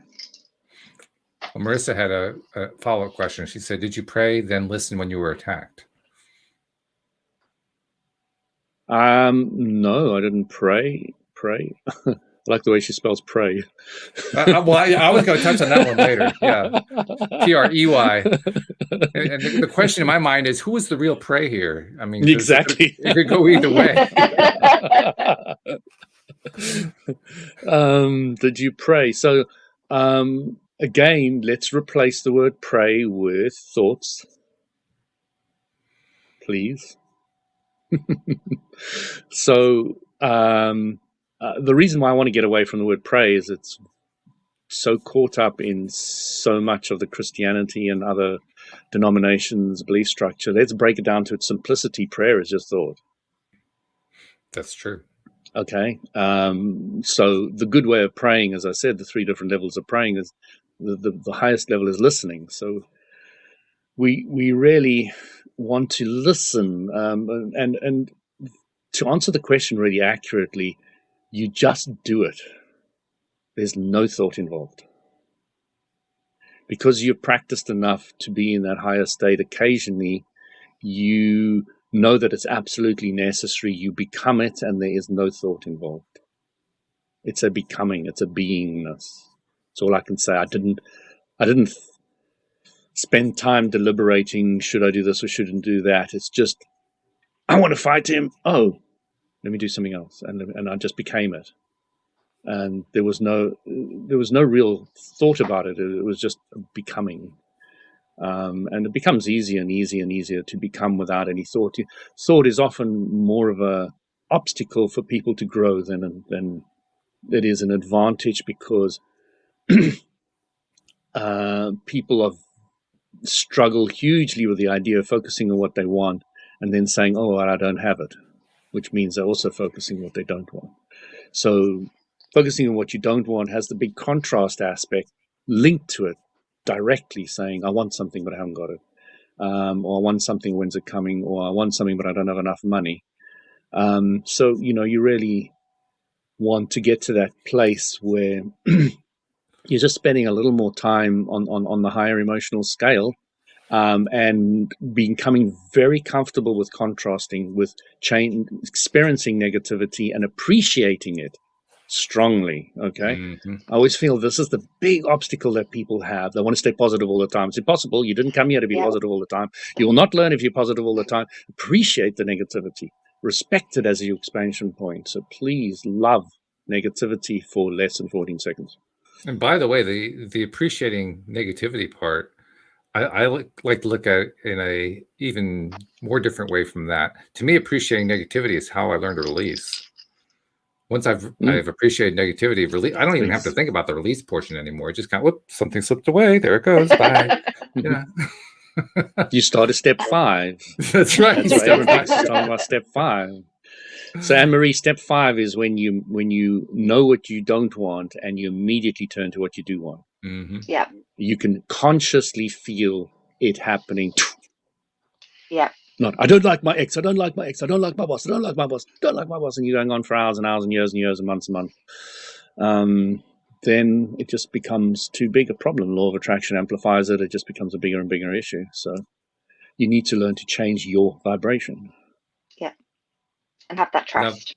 Well, Marissa had a follow-up question. She said, did you pray, then listen when you were attacked? No, I didn't pray. I like the way she spells pray. Well, I was going to touch on that one later. Yeah. P-R-E-Y. And the question in my mind is, who is the real prey here? I mean, exactly. It could go either way. Did you pray? So, again, let's replace the word pray with thoughts, please. So, the reason why I want to get away from the word pray is it's so caught up in so much of the Christianity and other denominations' belief structure. Let's break it down to its simplicity. Prayer is just thought. That's true. Okay. So the good way of praying, as I said, the 3 different levels of praying is the highest level is listening. So we really want to listen, and to answer the question really accurately, you just do it. There's no thought involved. Because you've practiced enough to be in that higher state, occasionally you know that it's absolutely necessary. You become it, and there is no thought involved. It's a becoming, it's a beingness. That's all I can say. I didn't spend time deliberating, should I do this or shouldn't do that. It's just, I want to fight him. Oh, let me do something else. And I just became it. And there was no real thought about it. It was just becoming. And it becomes easier and easier and easier to become without any thought. Thought is often more of a obstacle for people to grow than it is an advantage, because people struggle hugely with the idea of focusing on what they want and then saying, oh, I don't have it, which means they're also focusing on what they don't want. So focusing on what you don't want has the big contrast aspect linked to it directly, saying, I want something, but I haven't got it. Or I want something, when's it coming? Or I want something, but I don't have enough money. So, you really want to get to that place where you're just spending a little more time on the higher emotional scale, and becoming very comfortable with contrasting, with experiencing negativity and appreciating it strongly. Okay. Mm-hmm. I always feel this is the big obstacle that people have. They want to stay positive all the time. It's impossible. You didn't come here to be positive all the time. You will not learn if you're positive all the time. Appreciate the negativity. Respect it as your expansion point. So please love negativity for less than 14 seconds. And by the way, the appreciating negativity part, I like to look at it in a even more different way from that. To me, appreciating negativity is how I learn to release. Once I've appreciated negativity, I don't even have to think about the release portion anymore. It just kind of, whoop, something slipped away. There it goes. Bye. Yeah. You start at step 5. That's right. So everybody's talking about step 5. So Anne-Marie, step 5 is when you know what you don't want and you immediately turn to what you do want. Mm-hmm. Yeah. You can consciously feel it happening. Yeah. Not, I don't like my ex, I don't like my ex, I don't like my boss, I don't like my boss, I don't like my boss, and you're going on for hours and hours and years and months and months. Then it just becomes too big a problem. Law of attraction amplifies it. It just becomes a bigger and bigger issue. So you need to learn to change your vibration. Yeah. And have that trust.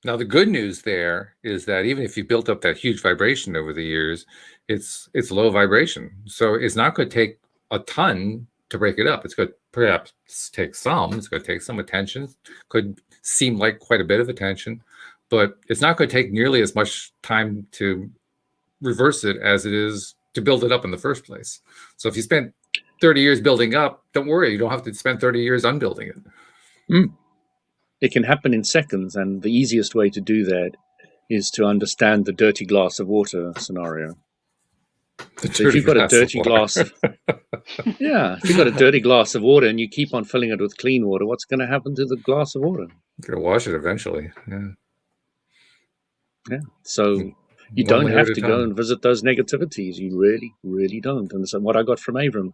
Now the good news there is that even if you built up that huge vibration over the years, it's low vibration. So it's not going to take a ton to break it up. It's going to perhaps take some. It's going to take some attention. Could seem like quite a bit of attention, but it's not going to take nearly as much time to reverse it as it is to build it up in the first place. So if you spent 30 years building up, don't worry. You don't have to spend 30 years unbuilding it. It can happen in seconds, and the easiest way to do that is to understand the dirty glass of water scenario. So if you've got a dirty glass, if you've got a dirty glass of water and you keep on filling it with clean water, what's going to happen to the glass of water? You're going to wash it eventually. Yeah. So you don't have to go and visit those negativities. You really, really don't. And so what I got from Abram,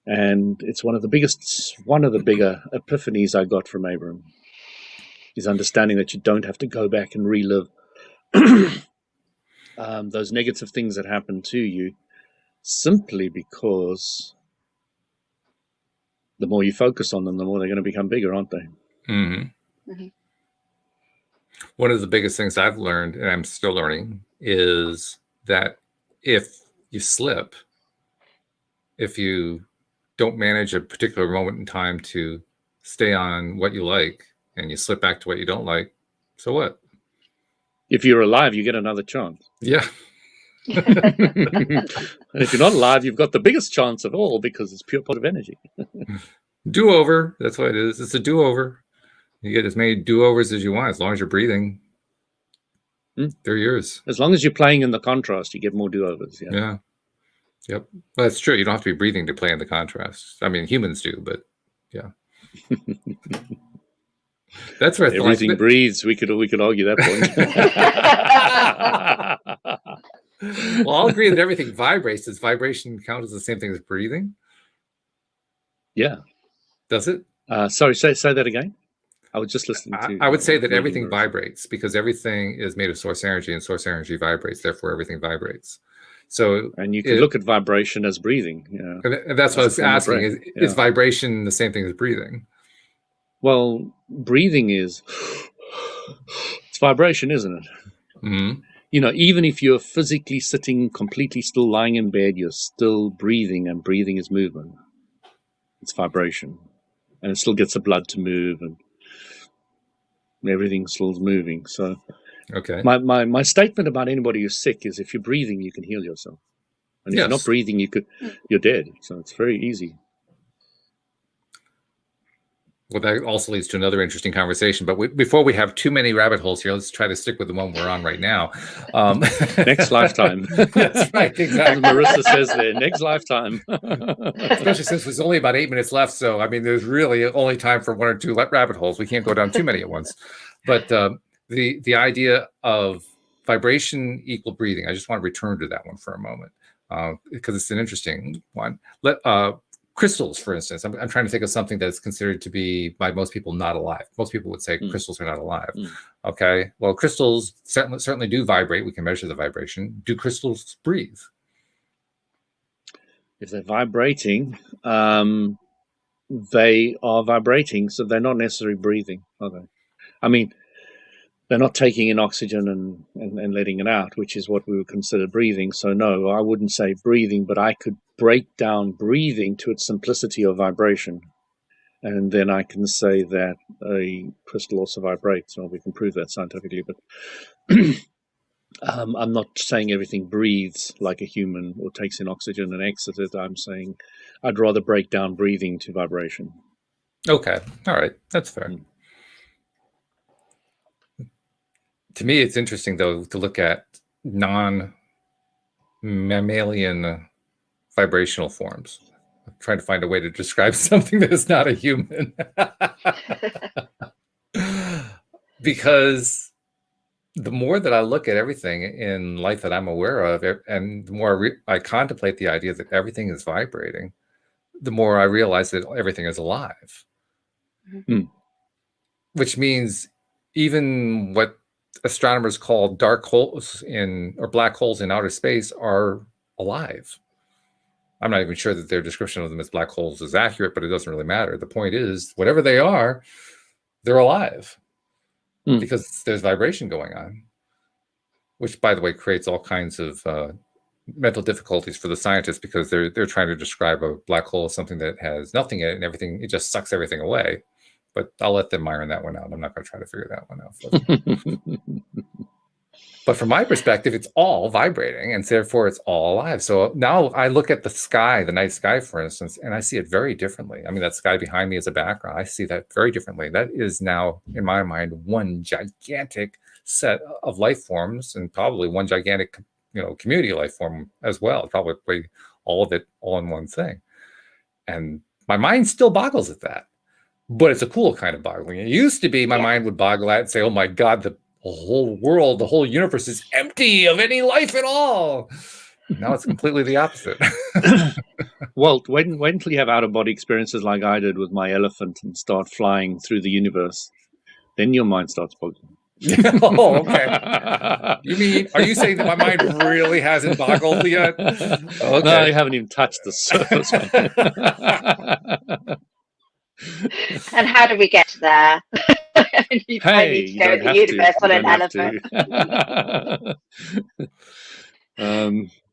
and it's one of the bigger epiphanies I got from Abram, is understanding that you don't have to go back and relive those negative things that happen to you, simply because the more you focus on them, the more they're going to become bigger, aren't they? Mm-hmm. Mm-hmm. One of the biggest things I've learned, and I'm still learning, is that if you slip, if you don't manage a particular moment in time to stay on what you like, and you slip back to what you don't like, so what? If you're alive, you get another chance. Yeah. And if you're not alive, you've got the biggest chance of all, because it's pure positive energy. Do-over. That's what it is. It's a do-over. You get as many do-overs as you want, as long as you're breathing. They're yours. As long as you're playing in the contrast, you get more do-overs. Yeah. Yeah. Yep. Well, that's true. You don't have to be breathing to play in the contrast. I mean, humans do, but yeah. That's where everything breathes. We could argue that point. Well, I'll agree that everything vibrates. Does vibration count as the same thing as breathing? Yeah. Does it? Sorry, say that again. I was just listening to. I would say that everything vibrates because everything is made of source energy, and source energy vibrates. Therefore, everything vibrates. So, and you can look at vibration as breathing. Yeah, and that's what I was asking: is vibration the same thing as breathing? Well, breathing is it's vibration, isn't it? Mm-hmm. You know, even if you're physically sitting completely still, lying in bed, you're still breathing, and breathing is movement. It's vibration, and it still gets the blood to move, and everything still is moving. So, okay. My statement about anybody who's sick is: if you're breathing, you can heal yourself, and if you're not breathing, you're dead. So it's very easy. Well, that also leads to another interesting conversation. But before we have too many rabbit holes here, let's try to stick with the one we're on right now. Next lifetime. That's right, exactly. As Marissa says there, next lifetime. Especially since there's only about 8 minutes left. So, I mean, there's really only time for 1 or 2 rabbit holes. We can't go down too many at once. But the idea of vibration equal breathing, I just want to return to that one for a moment because it's an interesting one. Crystals, for instance, I'm trying to think of something that's considered to be by most people not alive. Most people would say crystals are not alive. Okay, well, crystals certainly do vibrate. We can measure the vibration. Do crystals breathe? If they're vibrating, they are vibrating, so they're not necessarily breathing, are they? I mean, they're not taking in oxygen and letting it out, which is what we would consider breathing. So no, I wouldn't say breathing, but I could break down breathing to its simplicity of vibration. And then I can say that a crystal also vibrates. Well, we can prove that scientifically, but I'm not saying everything breathes like a human or takes in oxygen and exits it. I'm saying I'd rather break down breathing to vibration. Okay. All right. That's fair. To me, it's interesting, though, to look at non-mammalian vibrational forms. I'm trying to find a way to describe something that is not a human. Because the more that I look at everything in life that I'm aware of, and the more I contemplate the idea that everything is vibrating, the more I realize that everything is alive. Which means even what astronomers call dark holes or black holes in outer space are alive. I'm not even sure that their description of them as black holes is accurate, but it doesn't really matter. The point is, whatever they are, they're alive because there's vibration going on, which, by the way, creates all kinds of mental difficulties for the scientists because they're trying to describe a black hole as something that has nothing in it and everything. It just sucks everything away. But I'll let them iron that one out. I'm not going to try to figure that one out. But from my perspective, it's all vibrating, and therefore it's all alive. So now I look at the sky, the night sky, for instance, and I see it very differently. I mean, that sky behind me as a background, I see that very differently. That is now, in my mind, one gigantic set of life forms, and probably one gigantic, community life form as well. Probably all of it, all in one thing. And my mind still boggles at that. But it's a cool kind of boggling. It used to be my mind would boggle at and say, oh my God, the whole world, the whole universe is empty of any life at all. Now it's completely the opposite. Well, wait until you have out-of-body experiences like I did with my elephant and start flying through the universe. Then your mind starts boggling. Oh, okay. Are you saying that my mind really hasn't boggled yet? Okay. No, you haven't even touched the surface. And how do we get there? You need to go in the universe on an elephant.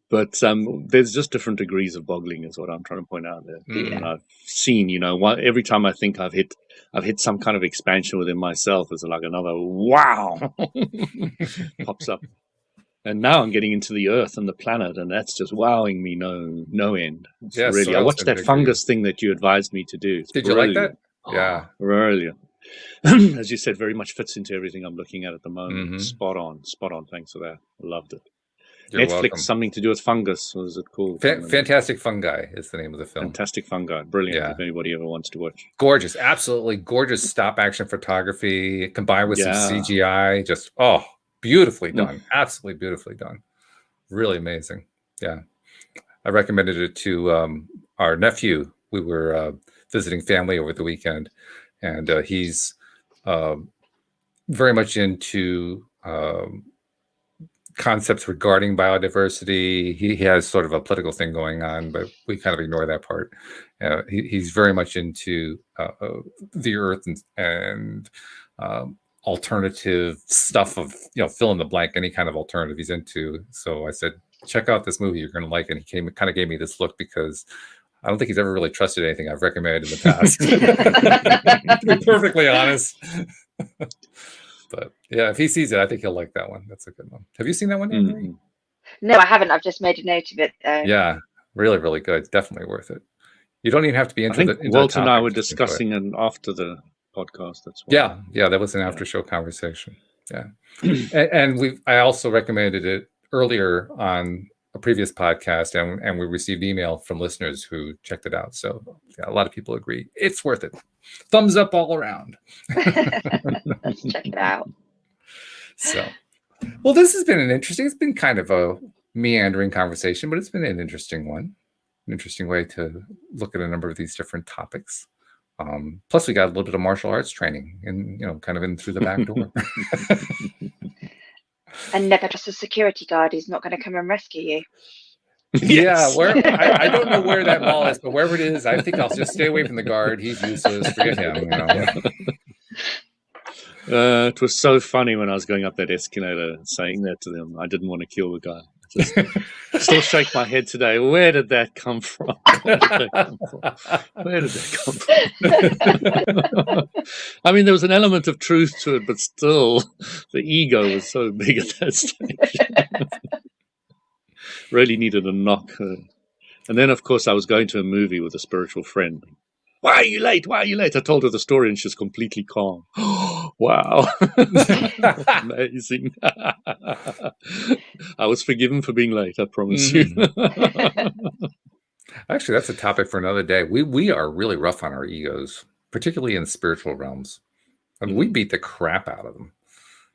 But there's just different degrees of boggling, is what I'm trying to point out there. And I've seen, every time I think I've hit some kind of expansion within myself, there's like another wow pops up. And now I'm getting into the Earth and the planet, and that's just wowing me no end. Yes, really, I watched that fungus thing that you advised me to do. It's Did brilliant. you like that? Yeah, brilliant. as you said, very much fits into everything I'm looking at the moment. Mhm. Spot on. Thanks for that. Loved it. You're Netflix, welcome. something to do with fungus. What is it called? Fantastic Fungi is the name of the film. Fantastic Fungi. Brilliant. Yeah. If anybody ever wants to watch. Gorgeous, absolutely gorgeous stop action photography combined with some Yeah. CGI. Just beautifully done. Absolutely beautifully done. Really amazing. Yeah, I recommended it to our nephew. We were visiting family over the weekend, and he's very much into concepts regarding biodiversity. He has sort of a political thing going on, but we kind of ignore that part. He's very much into the earth and alternative stuff of, fill in the blank, any kind of alternative he's into. So I said, check out this movie, you're going to like it. And he kind of gave me this look because I don't think he's ever really trusted anything I've recommended in the past. To be perfectly honest. But yeah, if he sees it, I think he'll like that one. That's a good one. Have you seen that one, Anne-Marie? No, I haven't. I've just made a note of it. Yeah, really, really good. Definitely worth it. You don't even have to be into I think Walt and I were discussing it after the podcast. That's why. Yeah, that was an after show conversation. Yeah, and I also recommended it earlier on a previous podcast, and we received email from listeners who checked it out. So yeah, a lot of people agree it's worth it. Thumbs up all around. Let's check it out. So, well, this has been it's been kind of a meandering conversation, but it's been an interesting one. An interesting way to look at a number of these different topics. Plus, we got a little bit of martial arts training, and kind of in through the back door. And never trust a security guard who's not going to come and rescue you. Yeah, I don't know where that mall is, but wherever it is, I think I'll just stay away from the guard. He's useless. Forget him. It was so funny when I was going up that escalator saying that to them. I didn't want to kill the guy. I still shake my head today. Where did that come from? Where did that come from? I mean, there was an element of truth to it, but still, the ego was so big at that stage. Really needed a knock. And then, of course, I was going to a movie with a spiritual friend. Why are you late? Why are you late? I told her the story and she's completely calm. Wow. Amazing. I was forgiven for being late, I promise you. Actually, that's a topic for another day. We are really rough on our egos, particularly in spiritual realms. I mean, we beat the crap out of them.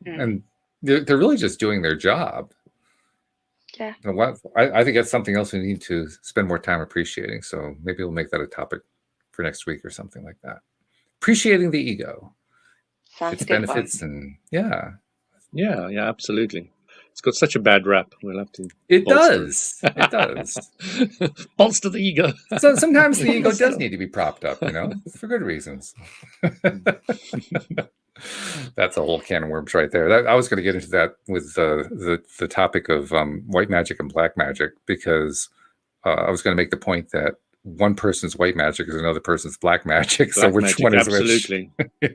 And they're really just doing their job. Yeah. I think that's something else we need to spend more time appreciating. So maybe we'll make that a topic for next week or something like that. Appreciating the ego, its benefits, and yeah, absolutely. It's got such a bad rap. We'll have to. It does. Bolster the ego. So sometimes the ego does need to be propped up, for good reasons. That's a whole can of worms right there. I was going to get into that with the topic of white magic and black magic, because I was going to make the point that one person's white magic is another person's black magic. So which one is absolutely. which?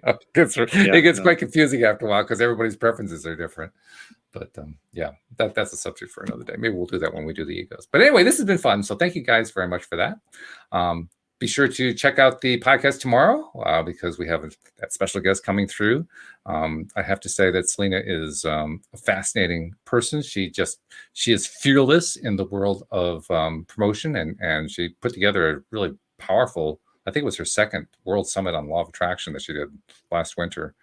It gets quite confusing after a while because everybody's preferences are different. But that's a subject for another day. Maybe we'll do that when we do the egos. But anyway, this has been fun. So thank you guys very much for that. Be sure to check out the podcast tomorrow because we have that special guest coming through. I have to say that Selena is a fascinating person. She is fearless in the world of promotion, and she put together a really powerful, I think it was her second World Summit on Law of Attraction that she did last winter.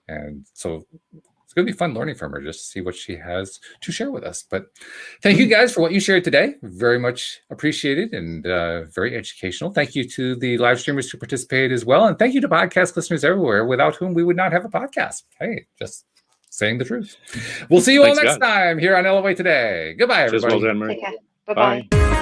And so it's going to be fun learning from her, just to see what she has to share with us. But thank you guys for what you shared today. Very much appreciated and very educational. Thank you to the live streamers who participated as well. And thank you to podcast listeners everywhere, without whom we would not have a podcast. Hey, just saying the truth. We'll see you all next time here on LOA Today. Goodbye, everybody. Cheers, well done, Marie. Take care. Bye-bye. Bye.